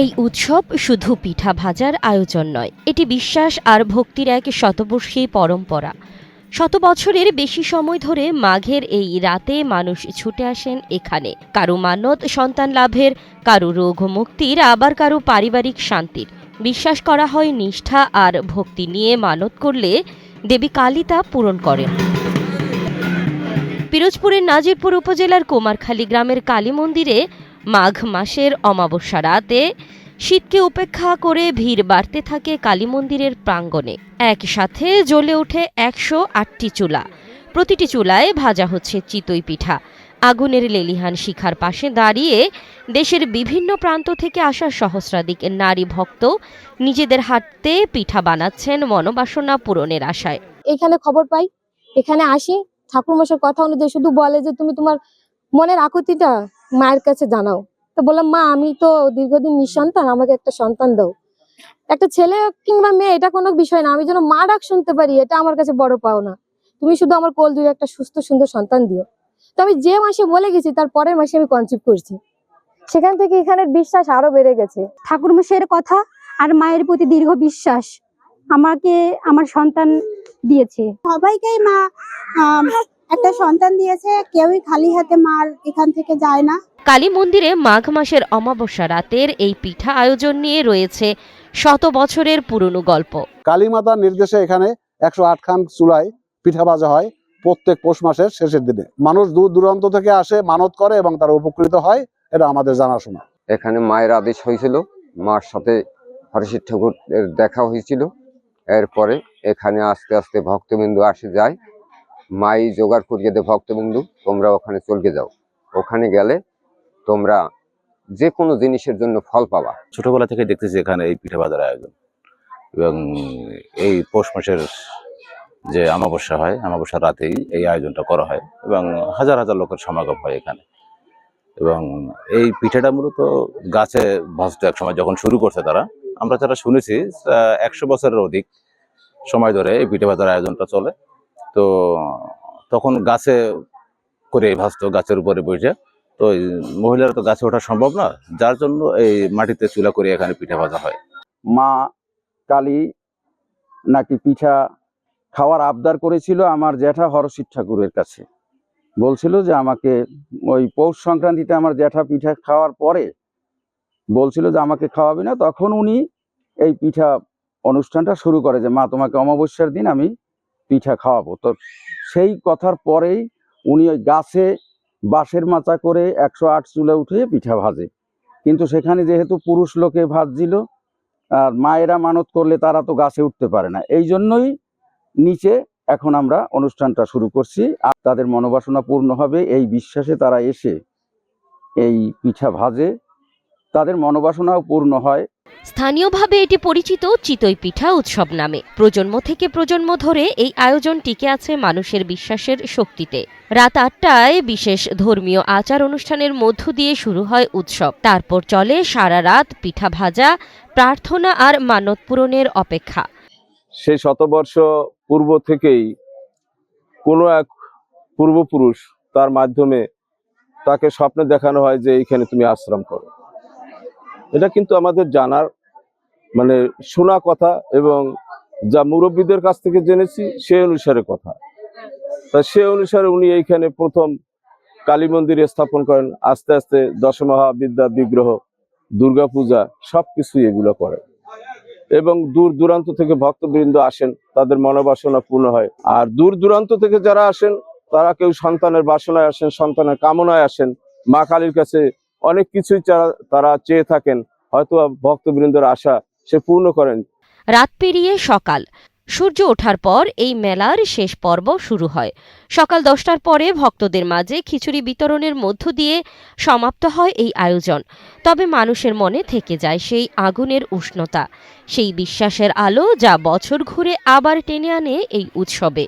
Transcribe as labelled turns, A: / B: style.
A: এই উৎসব শুধু পিঠা ভাজার আয়োজন নয়, এটি বিশ্বাস আর ভক্তির এক শতবর্ষী পরম্পরা। শত বছরের বেশি সময় ধরে মাঘের এই রাতে মানুষ ছুটে আসেন এখানে, কারো মানত সন্তান লাভের, কারো রোগ মুক্তির, আবার কারো পারিবারিক শান্তির। বিশ্বাস করা হয় নিষ্ঠা আর ভক্তি নিয়ে মানত করলে দেবী কালী তা পূরণ করেন। পিরোজপুরের নাজিরপুর উপজেলার কুমারখালী গ্রামের কালী মন্দিরে মাঘ মাসের অমাবস্যা রাতে শীতকে উপেক্ষা করে ভিড় বাড়তে থাকে কালী মন্দিরের প্রাঙ্গণে। একসাথে জ্বলে ওঠে 108টি চুলা। প্রতিটি চুলায় ভাজা হচ্ছে চিতই পিঠা। আগুনের লেলিহান শিখার পাশে দাঁড়িয়ে দেশের বিভিন্ন প্রান্ত থেকে আসা সহস্রাধিক নারী ভক্ত নিজেদের হাতে পিঠা বানাচ্ছেন মনোবাসনা পূরণের আশায়।
B: এখানে খবর পাই, এখানে আসি, ঠাকুরমশাইয়ের কথা অনুযায়ী শুধু বলে যে তুমি তোমার মনের আকুতিটা মায়ের কাছে জানাও। তো বললাম, মা আমি তো দীর্ঘদিন নিঃসন্তান, আমাকে একটা সন্তান দাও, একটা ছেলে কিংবা মেয়ে, এটা কোনো বিষয় না, আমি যেন মা ডাক শুনতে পারি, এটা আমার কাছে বড় পাওনা। তুমি শুধু আমার কোল জুড়ে একটা সুস্থ সুন্দর সন্তান দিও। তো আমি যে মাসে বলে গেছি তার পরের মাসে আমি কনসিভ করছি। সেখান থেকে এখানের বিশ্বাস আরো বেড়ে গেছে।
C: ঠাকুরমশাইয়ের কথা আর মায়ের প্রতি দীর্ঘ বিশ্বাস আমাকে আমার সন্তান দিয়েছে।
D: সবাইকেই মা একটা সন্তান দিয়েছে, কেউই খালি হাতে মার এখান থেকে যায় না।
A: কালী মন্দিরে মাঘ মাসের অমাবস্যা রাতের এই পিঠা আয়োজন নিয়ে রয়েছে শত বছরের পুরনো গল্প।
E: কালী মাতার নির্দেশে এখানে 108 খান চুলায় পিঠা ভাজা হয় প্রত্যেক পৌষ মাসের শেষের দিনে। মানুষ দূর দূরান্ত থেকে আসে, মানত করে এবং তারা উপকৃত হয়, এটা আমাদের জানাশোনা।
F: এখানে মায়ের আদেশ হয়েছিল, মার সাথে হরিশির ঠাকুরের দেখা হয়েছিল। এরপরে এখানে আস্তে আস্তে ভক্তবিন্দু আসে যায়। মাই জোগাড় করিয়ে দে, ভক্তবিন্দু তোমরা ওখানে চলে যাও, ওখানে গেলে তোমরা যে কোনো জিনিসের জন্য ফল পাবা।
G: ছোটবেলা থেকে দেখতেছি এখানে এই পিঠা ভাজার আয়োজন, এবং এই পৌষ মাসের যে অমাবস্যা হয়, অমাবস্যার রাতেই এই আয়োজনটা করা হয় এবং হাজার হাজার লোকের সমাগম হয় এখানে। এবং এই পিঠাটা মূলত গাছে ভাজতে এক সময় যখন শুরু করছে তারা, আমরা যারা শুনেছি 100 বছরের অধিক সময় ধরে এই পিঠা ভাজার আয়োজনটা চলে। তো তখন গাছে করে ভাজতো, গাছের উপরে বসে। তো মহিলারা তো গাছে ওঠা সম্ভব না, যার জন্য এই মাটিতে চুলা করে এখানে পিঠা ভাজা হয়।
H: মা কালী নাকি পিঠা খাওয়ার আবদার করেছিল আমার জ্যাঠা হরশির ঠাকুরের কাছে। বলছিল যে আমাকে ওই পৌষ সংক্রান্তিতে আমার জ্যাঠা পিঠা খাওয়ার পরে বলছিল যে আমাকে খাওয়াবি না, তখন উনি এই পিঠা অনুষ্ঠানটা শুরু করে যে মা তোমাকে অমাবস্যার দিন আমি পিঠা খাওয়াবো। তো সেই কথার পরেই উনি ওই গাছে বাঁশের মাচা করে 108 চুলে উঠে পিঠা ভাজে। কিন্তু সেখানে যেহেতু পুরুষ লোকে ভাজছিল আর মায়েরা মানত করলে তারা তো গাছে উঠতে পারে না, এই জন্যই নিচে এখন আমরা অনুষ্ঠানটা শুরু করছি। আর তাদের মনোবাসনা পূর্ণ হবে এই বিশ্বাসে তারা এসে এই পিঠা ভাজে, তাদের মনোবাসনাও পূর্ণ হয়।
A: স্থানীয়ভাবে এটি পরিচিত চিতই পিঠা উৎসব নামে। প্রজন্ম থেকে প্রজন্ম ধরে এই আয়োজন টিকে আছে মানুষের বিশ্বাসের শক্তিতে। রাত 8টায় বিশেষ ধর্মীয় আচার অনুষ্ঠানের মধ্য দিয়ে শুরু হয় উৎসব। তারপর চলে সারা রাত পিঠা ভাজা, প্রার্থনা আর মানত পূরণের অপেক্ষা।
I: সেই শতবর্ষ পূর্ব থেকেই কোনো এক পূর্বপুরুষ তার মাধ্যমে তাকে স্বপ্নে দেখানো হয় যে এইখানে তুমি আশ্রম করো। এটা কিন্তু আমাদের জানার মানে শোনা কথা, এবং যা মুরব্বীদের কাছ থেকে জেনেছি সে অনুসারে কথা। তা সে অনুসারে উনি এইখানে প্রথম কালী মন্দির স্থাপন করেন। আস্তে আস্তে দশমহাবিদ্যা বিগ্রহ, দুর্গাপূজা সবকিছু এগুলো করেন, এবং দূর দূরান্ত থেকে ভক্তবৃন্দ আসেন, তাদের মনোবাসনা পূর্ণ হয়। আর দূর দূরান্ত থেকে যারা আসেন তারা কেউ সন্তানের বাসনায় আসেন, সন্তানের কামনায় আসেন। মা কালীর কাছে অনেক কিছুই তারা চেয়ে থাকেন, হয়তো ভক্তবৃন্দের আশা সে পূর্ণ করেন।
A: রাত পেরিয়ে সকাল, সূর্য ওঠার পর এই মেলার শেষ পর্ব শুরু হয়। সকাল 10টার পরে ভক্তদের মাঝে খিচুড়ি বিতরণের মধ্য দিয়ে সমাপ্ত হয় এই আয়োজন। তবে মানুষের মনে থেকে যায় সেই আগুনের উষ্ণতা, সেই বিশ্বাসের আলো যা বছর ঘুরে আবার টেনে আনে এই উৎসবে।